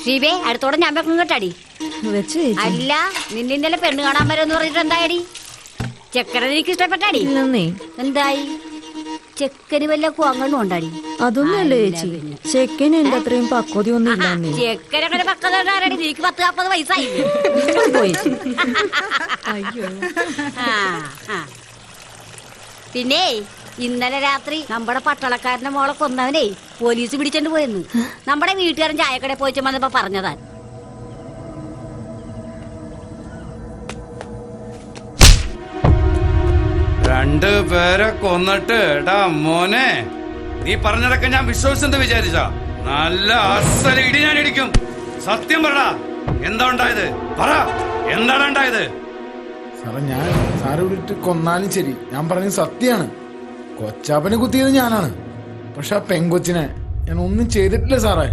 ഷീബേ അടുത്തോടെ ഞാൻ വെക്കും കേട്ടാടി. അല്ല നിന്നെ പെണ്ണ് കാണാൻ വരുമെന്ന് പറഞ്ഞിട്ട് എന്തായടി? ചെക്കനെ എനിക്ക് ഇഷ്ടപ്പെട്ടാടി. എന്തായി? ചെക്കന് വല്ല കുവങ്ങളും ഉണ്ടാടി? അതൊന്നുമല്ലേ ചേച്ചി, ചെക്കന് എന്റെ അത്രയും പക്വതയൊന്നും ഇല്ലാന്നേ. ചെക്കനങ്ങനെ പക്വത ഉണ്ടാടി? നീക്ക് 10-40 വയസ്സായി. പിന്നെ ഇന്നലെ രാത്രി നമ്മുടെ പട്ടാളക്കാരന്റെ മോളെ കൊന്നവനെ പോലീസ് പിടിച്ചോണ്ട് പോയെന്ന് നമ്മുടെ വീട്ടുകാരൻ ചായക്കടയിൽ പോയിച്ചു വന്നപ്പോ പറഞ്ഞതാ. രണ്ടുപേരെ കൊന്നിട്ട് എടാ മോനെ, നീ പറഞ്ഞതൊക്കെ ഞാൻ വിശ്വസിച്ചെന്ന് വിചാരിച്ച നല്ല അസല ഇടി ഞാൻ ഇടിക്കും. സത്യം പറടാ, എന്താ ഉണ്ടായത്? പറ, എന്താണ് ഉണ്ടായത്? സാറേ, ഞാൻ സാറ് വിളിട്ട് കൊന്നാലും ശരി, ഞാൻ പറഞ്ഞത് സത്യമാണ്. കൊച്ചാപ്പനെ കുത്തിയത് ഞാനാണ്. പക്ഷെ ആ പെങ്കൊച്ചിനെ ഞാൻ ഒന്നും ചെയ്തിട്ടില്ല സാറേ.